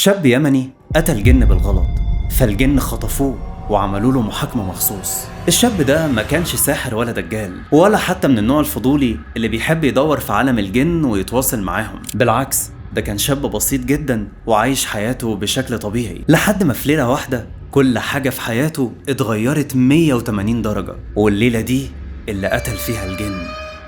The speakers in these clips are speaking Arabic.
شاب يمني قتل جن بالغلط، فالجن خطفوه وعملوا له محاكمة مخصوص. الشاب ده ما كانش ساحر ولا دجال ولا حتى من النوع الفضولي اللي بيحب يدور في عالم الجن ويتواصل معاهم. بالعكس، ده كان شاب بسيط جدا وعايش حياته بشكل طبيعي، لحد ما في ليلة واحدة كل حاجة في حياته اتغيرت 180 درجة، والليلة دي اللي قتل فيها الجن.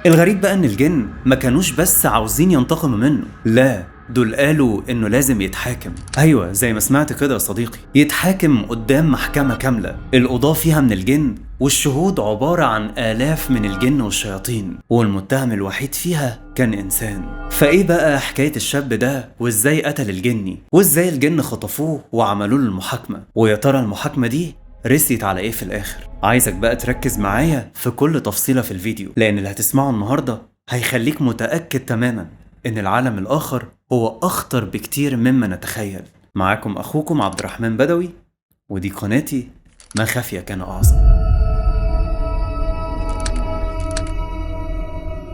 الغريب بقى ان الجن ما كانوش بس عاوزين ينتقموا منه، لا، دول قالوا انه لازم يتحاكم. ايوه، زي ما سمعت كده يا صديقي، يتحاكم قدام محكمة كاملة القضاة فيها من الجن، والشهود عبارة عن آلاف من الجن والشياطين، والمتهم الوحيد فيها كان إنسان. فإيه بقى حكاية الشاب ده، وإزاي قتل الجني، وإزاي الجن خطفوه وعملوا له المحاكمة، ويا ترى المحاكمة دي رسيت على إيه في الآخر؟ عايزك بقى تركز معايا في كل تفصيلة في الفيديو، لأن اللي هتسمعه النهاردة هيخليك متأكد تماما إن العالم الآخر هو أخطر بكتير مما نتخيل. معاكم أخوكم عبد الرحمن بدوي، ودي قناتي ما خفي كان أعظم.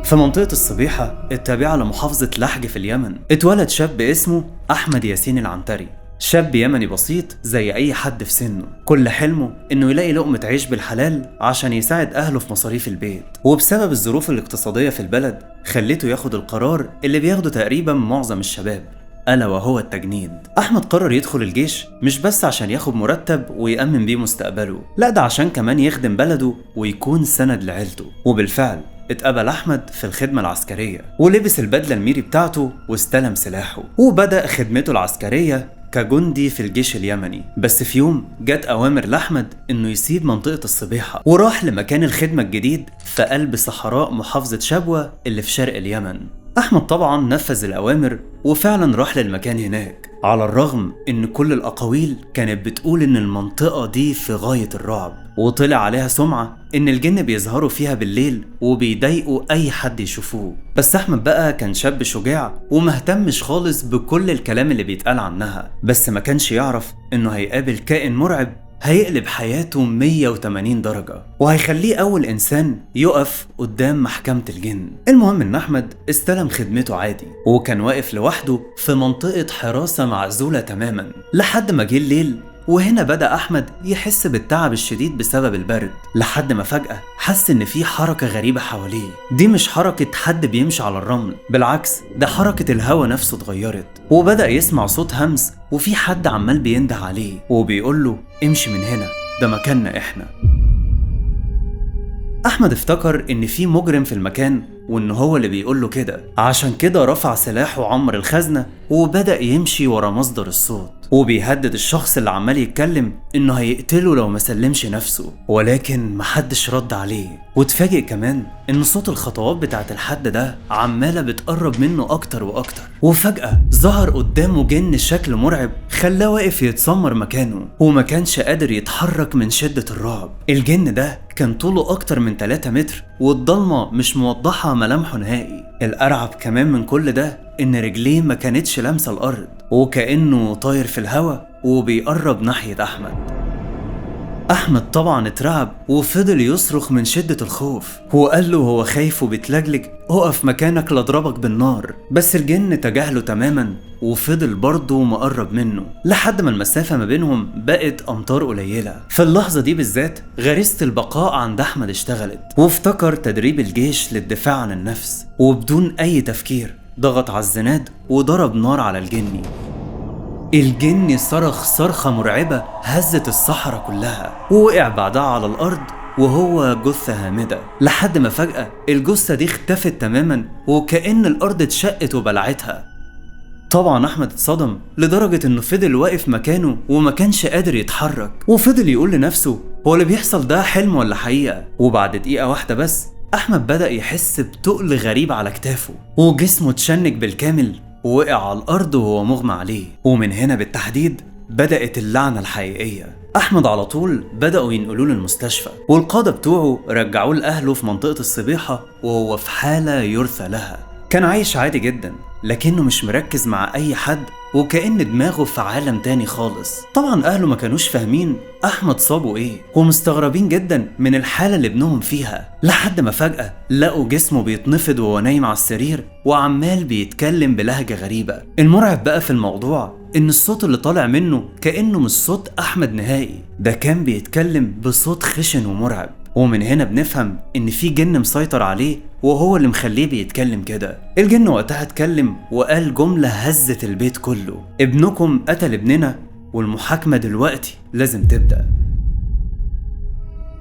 في منطقة الصبيحة التابعة لمحافظة لحج في اليمن، اتولد شاب اسمه أحمد ياسين العنتري. شاب يمني بسيط زي أي حد في سنه، كل حلمه إنه يلاقي لقمة عيش بالحلال عشان يساعد أهله في مصاريف البيت. وبسبب الظروف الاقتصادية في البلد خليته ياخد القرار اللي بياخده تقريبا معظم الشباب، ألا وهو التجنيد. أحمد قرر يدخل الجيش مش بس عشان ياخد مرتب ويأمن بيه مستقبله، لا، ده عشان كمان يخدم بلده ويكون سند لعيلته. وبالفعل اتقبل أحمد في الخدمة العسكرية، ولبس البدلة الميري بتاعته واستلم سلاحه، وبدأ خدمته العسكرية كجندي في الجيش اليمني. بس في يوم جت أوامر لأحمد إنه يسيب منطقة الصبيحة وراح لمكان الخدمة الجديد في قلب صحراء محافظة شبوة اللي في شرق اليمن. أحمد طبعا نفذ الأوامر وفعلا راح للمكان هناك، على الرغم إن كل الأقاويل كانت بتقول إن المنطقة دي في غاية الرعب، وطلع عليها سمعة إن الجن بيظهروا فيها بالليل وبيضايقوا أي حد يشوفوه. بس أحمد بقى كان شاب شجاع ومهتمش خالص بكل الكلام اللي بيتقال عنها، بس ما كانش يعرف إنه هيقابل كائن مرعب هيقلب حياته 180 درجة، وهيخليه أول إنسان يقف قدام محكمة الجن. المهم إن أحمد استلم خدمته عادي، وكان واقف لوحده في منطقة حراسة معزولة تماما، لحد ما جه الليل. وهنا بدأ أحمد يحس بالتعب الشديد بسبب البرد، لحد ما فجأة حس إن في حركة غريبة حواليه. دي مش حركة حد بيمشي على الرمل، بالعكس، ده حركة الهوا نفسه اتغيرت، وبدأ يسمع صوت همس وفي حد عمال بينده عليه وبيقول له امشي من هنا، ده مكاننا احنا. أحمد افتكر إن في مجرم في المكان وإن هو اللي بيقول له كده، عشان كده رفع سلاحه وعمر الخزنة وبدأ يمشي ورا مصدر الصوت، وبيهدد الشخص اللي عمال يتكلم إنه هيقتله لو ما سلمش نفسه، ولكن محدش رد عليه. واتفاجئ كمان إن صوت الخطوات بتاعت الحد ده عمالة بتقرب منه أكتر وأكتر، وفجأة ظهر قدامه جن شكل مرعب خلاه واقف يتسمر مكانه، وما كانش قادر يتحرك من شدة الرعب. الجن ده كان طوله أكتر من 3 متر، والضلمة مش موضحة ملامحه نهائي. الأرعب كمان من كل ده إن رجليه ما كانتش لامسة الأرض، وكأنه طاير في الهواء وبيقرب ناحية أحمد. أحمد طبعا اترعب وفضل يصرخ من شدة الخوف، وقال له هو خايف وبتلجلج اقف مكانك لاضربك بالنار. بس الجن تجاهله تماما وفضل برضه مقرب منه، لحد ما المسافة ما بينهم بقت أمتار قليلة. في اللحظة دي بالذات غريزة البقاء عند أحمد اشتغلت، وافتكر تدريب الجيش للدفاع عن النفس، وبدون أي تفكير ضغط على الزناد وضرب نار على الجني. الجن صرخ صرخة مرعبة هزت الصحراء كلها، ووقع بعدها على الأرض وهو جثة هامدة، لحد ما فجأة الجثة دي اختفت تماما وكأن الأرض اتشقت وبلعتها. طبعا أحمد اتصدم لدرجة إنه فضل واقف مكانه وما كانش قادر يتحرك، وفضل يقول لنفسه هو اللي بيحصل ده حلم ولا حقيقة. وبعد دقيقة واحدة بس أحمد بدأ يحس بتقل غريب على كتافه، وجسمه اتشنج بالكامل ووقع على الأرض وهو مغمى عليه. ومن هنا بالتحديد بدأت اللعنة الحقيقية. أحمد على طول بدأوا ينقلوه للمستشفى، والقادة بتوعه رجعوه لأهله في منطقة الصبيحة وهو في حالة يرثى لها. كان عايش عادي جدا لكنه مش مركز مع أي حد، وكأن دماغه في عالم تاني خالص. طبعا أهله ما كانوش فاهمين أحمد صابه إيه، ومستغربين جدا من الحالة اللي ابنهم فيها، لحد ما فجأة لقوا جسمه بيتنفض وهو نايم على السرير وعمال بيتكلم بلهجة غريبة. المرعب بقى في الموضوع ان الصوت اللي طالع منه كأنه مش صوت احمد نهائي، ده كان بيتكلم بصوت خشن ومرعب. ومن هنا بنفهم ان في جن مسيطر عليه وهو اللي مخليه بيتكلم كده. الجن وقتها اتكلم وقال جملة هزت البيت كله: ابنكم قتل ابننا والمحاكمة دلوقتي لازم تبدأ.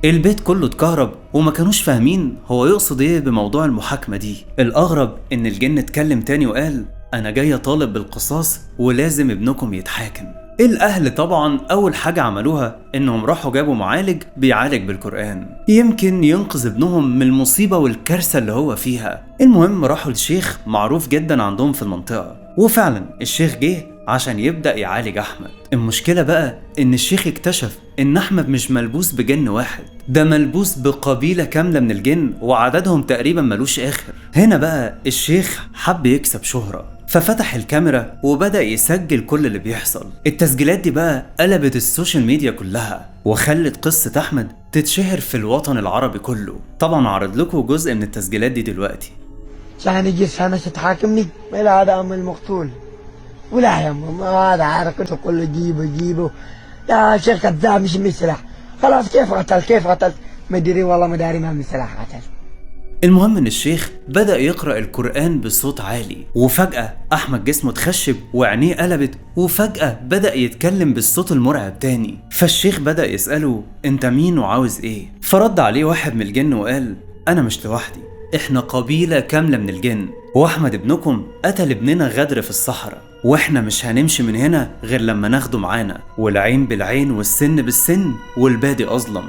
البيت كله اتكهرب وما كانوش فاهمين هو يقصد ايه بموضوع المحاكمة دي. الأغرب ان الجن اتكلم تاني وقال: انا جاي طالب بالقصاص ولازم ابنكم يتحاكم. الاهل طبعا اول حاجة عملوها انهم راحوا جابوا معالج بيعالج بالقرآن يمكن ينقذ ابنهم من المصيبة والكارثة اللي هو فيها. المهم راحوا لشيخ معروف جدا عندهم في المنطقة، وفعلا الشيخ جه عشان يبدأ يعالج أحمد. المشكلة بقى إن الشيخ اكتشف إن أحمد مش ملبوس بجن واحد، ده ملبوس بقبيلة كاملة من الجن وعددهم تقريبا ملوش آخر. هنا بقى الشيخ حب يكسب شهرة، ففتح الكاميرا وبدأ يسجل كل اللي بيحصل. التسجيلات دي بقى قلبت السوشيال ميديا كلها وخلت قصة أحمد تتشهر في الوطن العربي كله. طبعا عرض لكم جزء من التسجيلات دي دلوقتي. عشان يجي سنة تحاكمني ولا هذا أم المقتول ولا يا أم هذا عارف كله جيبه يا شيخ كذاب مش مسلح. خلاص كيف قتلت مدري والله مداري ما مسلح قتل. المهم ان الشيخ بدأ يقرأ القرآن بصوت عالي، وفجأة احمد جسمه اتخشب وعينيه قلبت، وفجأة بدأ يتكلم بالصوت المرعب تاني. فالشيخ بدأ يسأله: انت مين وعاوز ايه؟ فرد عليه واحد من الجن وقال: انا مش لوحدي، احنا قبيلة كاملة من الجن، واحمد ابنكم قتل ابننا غدر في الصحراء، واحنا مش هنمشي من هنا غير لما ناخده معانا، والعين بالعين والسن بالسن والبادي اظلم.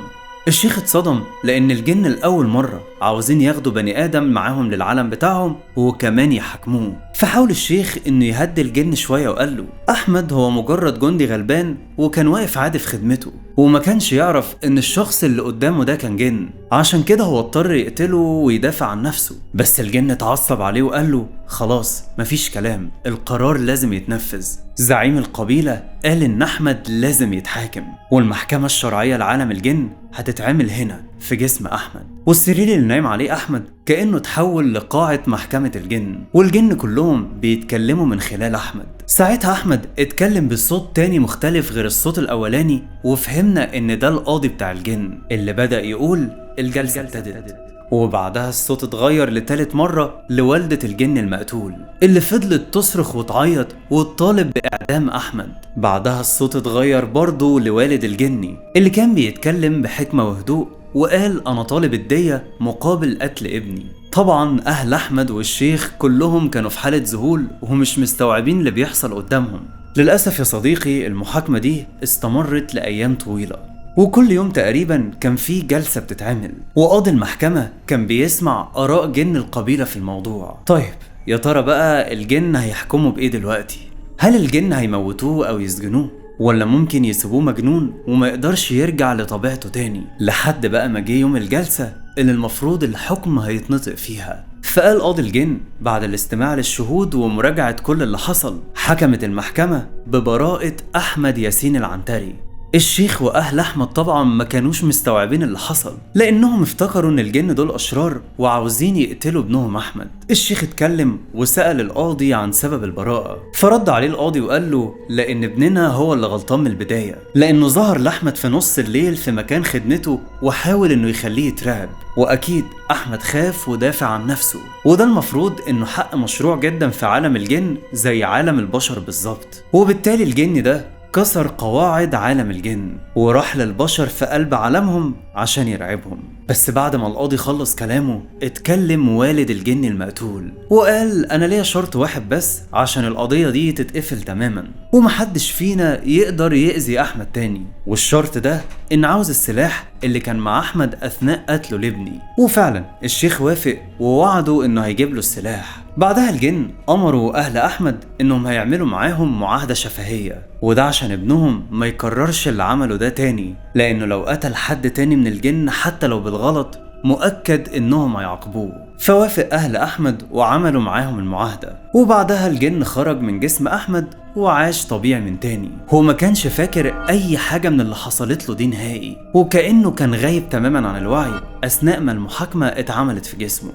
الشيخ اتصدم لان الجن الاول مرة عاوزين ياخدوا بني ادم معاهم للعالم بتاعهم وكمان يحاكموه. فحاول الشيخ انه يهدي الجن شوية وقال له: احمد هو مجرد جندي غلبان وكان واقف عادي في خدمته، وما كانش يعرف ان الشخص اللي قدامه ده كان جن، عشان كده هو اضطر يقتله ويدافع عن نفسه. بس الجن اتعصب عليه وقال له: خلاص مفيش كلام، القرار لازم يتنفذ. زعيم القبيلة قال ان احمد لازم يتحاكم، والمحكمة الشرعية لعالم الجن هتتعمل هنا في جسم احمد، والسرير اللي نايم عليه احمد كأنه تحول لقاعة محكمة الجن، والجن كلهم بيتكلموا من خلال احمد. ساعتها احمد اتكلم بصوت تاني مختلف غير الصوت الاولاني، وفهمنا ان ده القاضي بتاع الجن اللي بدأ يقول: الجلسة ابتدت. وبعدها الصوت اتغير لتالت مرة لوالدة الجن المقتول اللي فضلت تصرخ وتعيط وتطالب بإعدام أحمد. بعدها الصوت اتغير برضه لوالد الجني اللي كان بيتكلم بحكمة وهدوء وقال: أنا طالب الدية مقابل قتل ابني. طبعا أهل أحمد والشيخ كلهم كانوا في حالة ذهول ومش مستوعبين اللي بيحصل قدامهم. للأسف يا صديقي المحاكمة دي استمرت لأيام طويلة، وكل يوم تقريبا كان في جلسة بتتعمل، وقاضي المحكمة كان بيسمع آراء جن القبيلة في الموضوع. طيب يا ترى بقى الجن هيحكموا بإيه دلوقتي؟ هل الجن هيموتوه أو يسجنوه، ولا ممكن يسيبوه مجنون وما يقدرش يرجع لطبيعته تاني؟ لحد بقى ما جه يوم الجلسة اللي المفروض الحكم هيتنطق فيها. فقال قاضي الجن بعد الاستماع للشهود ومراجعة كل اللي حصل، حكمت المحكمة ببراءة أحمد ياسين العنتري. الشيخ واهل احمد طبعا ما كانوش مستوعبين اللي حصل، لانهم افتكروا ان الجن دول اشرار وعاوزين يقتلوا ابنهم احمد. الشيخ اتكلم وسأل القاضي عن سبب البراءة، فرد عليه القاضي وقال له: لان ابننا هو اللي غلطان من البداية، لانه ظهر لاحمد في نص الليل في مكان خدمته وحاول انه يخليه يترعب، واكيد احمد خاف ودافع عن نفسه، وده المفروض انه حق مشروع جدا في عالم الجن زي عالم البشر بالظبط. وبالتالي الجن ده كسر قواعد عالم الجن وراح للبشر في قلب عالمهم عشان يرعبهم. بس بعد ما القاضي خلص كلامه اتكلم والد الجن المقتول وقال: انا ليا شرط واحد بس عشان القضية دي تتقفل تماما ومحدش فينا يقدر يأذي احمد تاني، والشرط ده ان عاوز السلاح اللي كان مع احمد اثناء قتله لابني. وفعلا الشيخ وافق ووعده انه هيجيب له السلاح. بعدها الجن امروا اهل احمد انهم هيعملوا معاهم معاهدة شفهية، وده عشان ابنهم ما يكررش اللي عمله ده تاني، لانه لو قتل حد تاني من الجن حتى لو بالغلط مؤكد انهم هيعاقبوه. فوافق اهل احمد وعملوا معاهم المعاهدة، وبعدها الجن خرج من جسم احمد وعاش طبيعي من تاني. هو ما كانش فاكر اي حاجة من اللي حصلت له دي نهائي، وكأنه كان غايب تماما عن الوعي اثناء ما المحاكمة اتعملت في جسمه.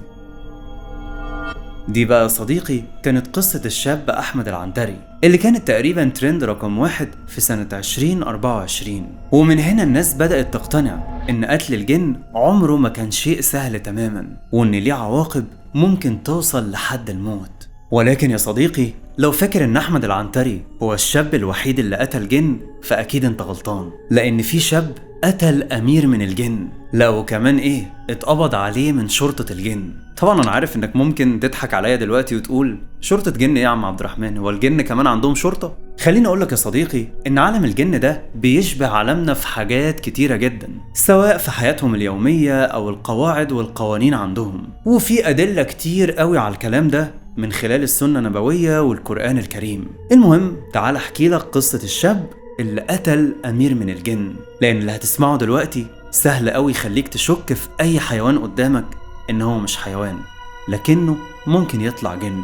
دي بقى يا صديقي كانت قصة الشاب أحمد العنتري اللي كانت تقريبا ترند رقم 1 في سنة 2024. ومن هنا الناس بدأت تقتنع إن قتل الجن عمره ما كان شيء سهل تماما، وإن ليه عواقب ممكن توصل لحد الموت. ولكن يا صديقي لو فاكر إن أحمد العنتري هو الشاب الوحيد اللي قتل جن، فأكيد أنت غلطان، لأن في شاب قتل أمير من الجن. لا وكمان إيه، اتقبض عليه من شرطة الجن. طبعا أنا عارف إنك ممكن تضحك عليا دلوقتي وتقول شرطة جن إيه يا عم عبد الرحمن، هو الجن كمان عندهم شرطة؟ خليني أقولك يا صديقي إن عالم الجن ده بيشبه عالمنا في حاجات كتيرة جدا، سواء في حياتهم اليومية أو القواعد والقوانين عندهم. وفي أدلة كتير قوي على الكلام ده من خلال السنة النبوية والقرآن الكريم. المهم تعال أحكي لك قصة الشاب اللي قتل أمير من الجن، لأن اللي هتسمعه دلوقتي سهل قوي يخليك تشك في أي حيوان قدامك إن هو مش حيوان، لكنه ممكن يطلع جن.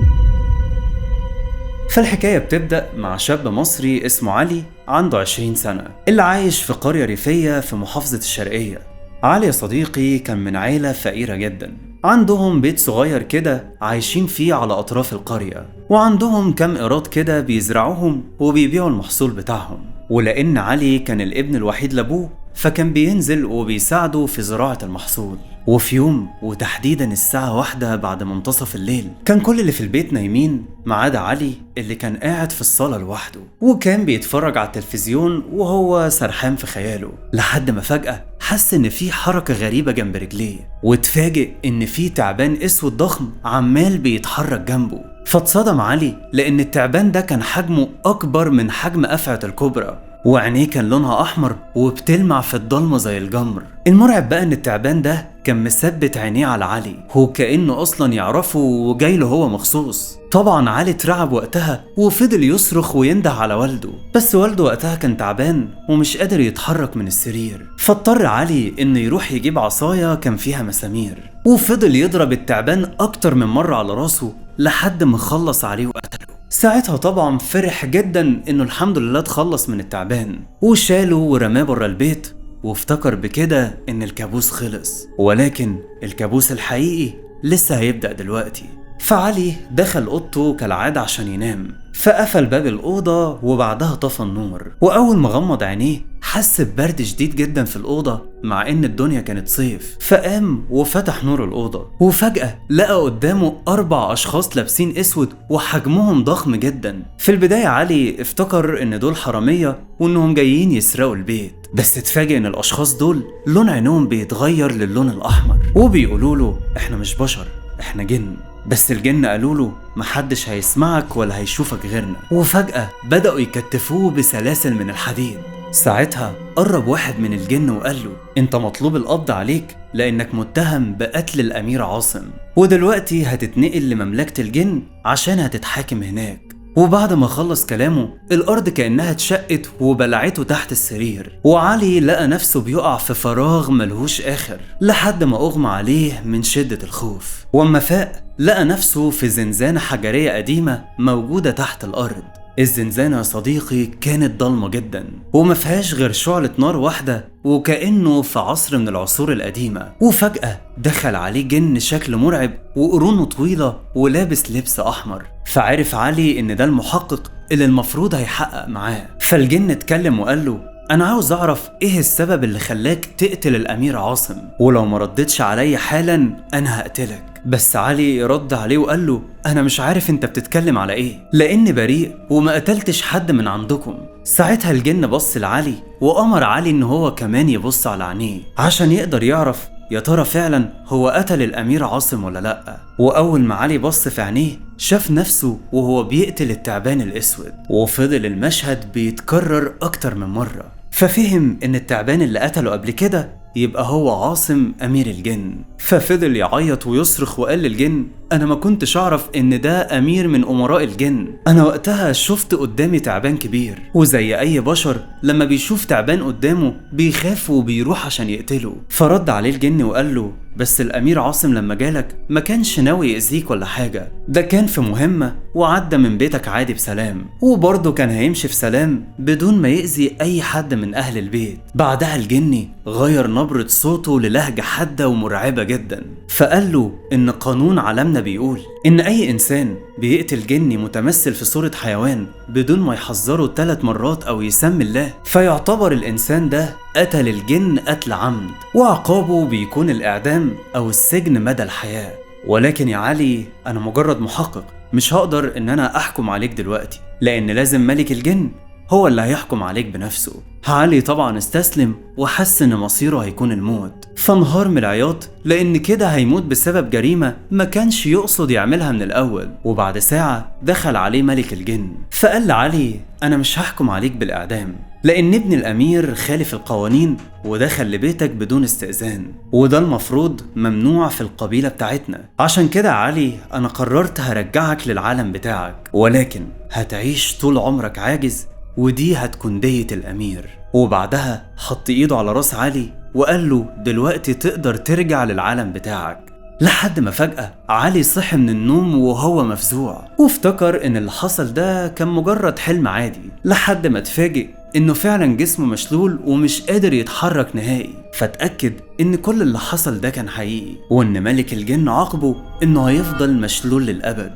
فالحكاية بتبدأ مع شاب مصري اسمه علي عنده 20 سنة، اللي عايش في قرية ريفية في محافظة الشرقية. علي يا صديقي كان من عيلة فقيرة جدا، عندهم بيت صغير كده عايشين فيه على أطراف القرية، وعندهم كام قيراط كده بيزرعوهم وبيبيعوا المحصول بتاعهم. ولأن علي كان الابن الوحيد لأبوه، فكان بينزل وبيساعده في زراعة المحصول. وفي يوم وتحديدا الساعة 1 بعد منتصف الليل، كان كل اللي في البيت نايمين ما عدا علي اللي كان قاعد في الصالة لوحده، وكان بيتفرج على التلفزيون وهو سرحان في خياله، لحد ما فجأة حس ان في حركة غريبة جنب رجليه، واتفاجئ ان في تعبان اسود ضخم عمال بيتحرك جنبه. فاتصدم علي لان التعبان ده كان حجمه اكبر من حجم أفعى الكبرى، وعينيه كان لونها احمر وبتلمع في الضلمه زي الجمر. المرعب بقى ان التعبان ده كان مثبت عينيه على علي، هو كأنه اصلا يعرفه وجاي له هو مخصوص. طبعا علي اترعب وقتها وفضل يصرخ وينده على والده، بس والده وقتها كان تعبان ومش قادر يتحرك من السرير، فاضطر علي انه يروح يجيب عصايه كان فيها مسامير، وفضل يضرب التعبان اكتر من مره على راسه لحد ما خلص عليه وقتله. ساعتها طبعا فرح جدا انه الحمد لله اتخلص من التعبان، وشاله ورماه بره البيت، وافتكر بكده ان الكابوس خلص. ولكن الكابوس الحقيقي لسه هيبدأ دلوقتي. فعلي دخل اوضته كالعادة عشان ينام، فقفل باب الأوضة وبعدها طفى النور، وأول ما غمض عينيه حس ببرد شديد جدا في الأوضة مع إن الدنيا كانت صيف. فقام وفتح نور الأوضة، وفجأة لقى قدامه 4 أشخاص لابسين أسود وحجمهم ضخم جدا. في البداية علي افتكر إن دول حرامية وإنهم جايين يسرقوا البيت، بس اتفاجئ إن الأشخاص دول لون عينهم بيتغير للون الأحمر، وبيقولوا له إحنا مش بشر، إحنا جن. بس الجن قالوا له محدش هيسمعك ولا هيشوفك غيرنا. وفجأة بدأوا يكتفوه بسلاسل من الحديد. ساعتها قرب واحد من الجن وقال له انت مطلوب القبض عليك لانك متهم بقتل الامير عاصم، ودلوقتي هتتنقل لمملكة الجن عشان هتتحاكم هناك. وبعد ما خلص كلامه الارض كأنها اتشقت وبلعته تحت السرير، وعلي لقى نفسه بيقع في فراغ ملهوش اخر لحد ما اغمى عليه من شدة الخوف. واما فاق لقى نفسه في زنزانة حجرية قديمة موجودة تحت الارض. الزنزانة يا صديقي كانت ضلمة جدا وما فيهاش غير شعلة نار واحدة، وكأنه في عصر من العصور القديمة. وفجأة دخل عليه جن شكل مرعب وقرونه طويلة ولابس لبس أحمر، فعرف علي إن ده المحقق اللي المفروض هيحقق معاه. فالجن اتكلم وقال له أنا عاوز أعرف إيه السبب اللي خلاك تقتل الأمير عاصم، ولو ما ردتش عليا حالا أنا هقتلك. بس علي رد عليه وقال له أنا مش عارف أنت بتتكلم على إيه، لأني بريء وما قتلتش حد من عندكم. ساعتها الجن بص لعلي وأمر علي إن هو كمان يبص على عينيه عشان يقدر يعرف يا ترى فعلا هو قتل الأمير عاصم ولا لأ. وأول ما علي بص في عينيه شاف نفسه وهو بيقتل التعبان الأسود، وفضل المشهد بيتكرر أكتر من مرة، ففهم إن التعبان اللي قتله قبل كده يبقى هو عاصم أمير الجن. ففضل يعيط ويصرخ وقال للجن أنا ما كنتش أعرف إن ده أمير من أمراء الجن، أنا وقتها شفت قدامي تعبان كبير، وزي أي بشر لما بيشوف تعبان قدامه بيخاف وبيروح عشان يقتله. فرد عليه الجن وقال له بس الأمير عاصم لما جالك ما كانش ناوي يأذيك ولا حاجة، ده كان في مهمة وعدى من بيتك عادي بسلام، وبرضه كان هيمشي في سلام بدون ما يأذي أي حد من أهل البيت. بعدها الجني غير نبرة صوته للهجة حادة ومرعبة جدا، فقال له إن قانون عالمنا بيقول إن أي إنسان بيقتل جني متمثل في صورة حيوان بدون ما يحذره 3 مرات أو يسمي الله، فيعتبر الإنسان ده قتل الجن قتل عمد، وعقابه بيكون الإعدام أو السجن مدى الحياة. ولكن يا علي أنا مجرد محقق، مش هقدر إن أنا أحكم عليك دلوقتي، لأن لازم ملك الجن هو اللي هيحكم عليك بنفسه. علي طبعا استسلم وحس ان مصيره هيكون الموت، فانهار من العياط لان كده هيموت بسبب جريمة ما كانش يقصد يعملها من الاول. وبعد ساعة دخل عليه ملك الجن فقال لعلي انا مش هحكم عليك بالاعدام، لان ابن الامير خالف القوانين ودخل لبيتك بدون استئذان، وده المفروض ممنوع في القبيلة بتاعتنا. عشان كده يا علي انا قررت هرجعك للعالم بتاعك، ولكن هتعيش طول عمرك عاجز، ودي هتكون دية الأمير. وبعدها حط إيده على راس علي وقال له دلوقتي تقدر ترجع للعالم بتاعك. لحد ما فجأة علي صحي من النوم وهو مفزوع، وافتكر إن اللي حصل ده كان مجرد حلم عادي، لحد ما اتفاجئ إنه فعلا جسمه مشلول ومش قادر يتحرك نهائي. فاتأكد إن كل اللي حصل ده كان حقيقي، وإن ملك الجن عاقبه إنه هيفضل مشلول للأبد.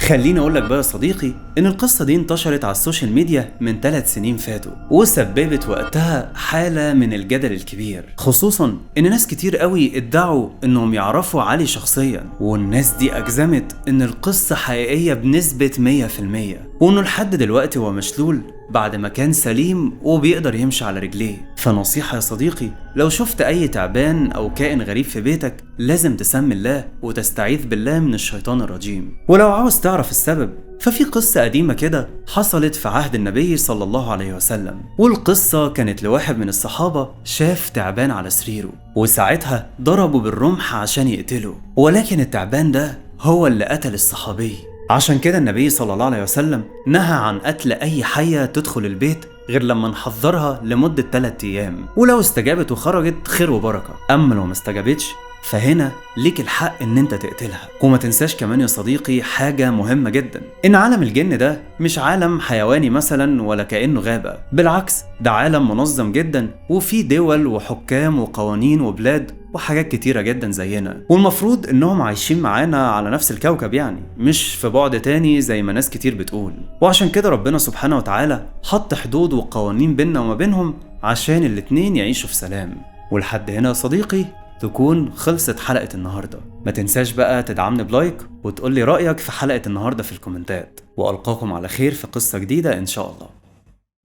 خليني اقول لك بقى يا صديقي ان القصة دي انتشرت على السوشيال ميديا من 3 سنين فاتوا، وسببت وقتها حالة من الجدل الكبير، خصوصا ان ناس كتير قوي ادعوا انهم يعرفوا علي شخصيا، والناس دي اجزمت ان القصة حقيقية بنسبة 100%، وانه لحد دلوقتي هو مشلول بعد ما كان سليم وبيقدر يمشي على رجليه. فنصيحة يا صديقي، لو شفت اي تعبان او كائن غريب في بيتك لازم تسمي الله وتستعيذ بالله من الشيطان الرجيم. ولو عاوز تعرف السبب ففي قصة قديمة كده حصلت في عهد النبي صلى الله عليه وسلم، والقصة كانت لواحد من الصحابة شاف تعبان على سريره، وساعتها ضربه بالرمح عشان يقتله، ولكن التعبان ده هو اللي قتل الصحابي. عشان كده النبي صلى الله عليه وسلم نهى عن قتل أي حية تدخل البيت غير لما نحذرها لمدة 3 أيام، ولو استجابت وخرجت خير وبركة، أما لو ما استجابتش فهنا ليك الحق ان انت تقتلها. وما تنساش كمان يا صديقي حاجة مهمة جدا، ان عالم الجن ده مش عالم حيواني مثلا ولا كأنه غابة، بالعكس ده عالم منظم جدا، وفيه دول وحكام وقوانين وبلاد وحاجات كتيرة جدا زينا، والمفروض انهم عايشين معانا على نفس الكوكب، يعني مش في بعد تاني زي ما ناس كتير بتقول. وعشان كده ربنا سبحانه وتعالى حط حدود وقوانين بيننا وما بينهم عشان الاتنين يعيشوا في سلام. ولحد هنا يا صديقي تكون خلصت حلقة النهاردة. ما تنساش بقى تدعمني بلايك وتقول لي رأيك في حلقة النهاردة في الكومنتات، وألقاكم على خير في قصة جديدة إن شاء الله.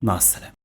مع السلامة.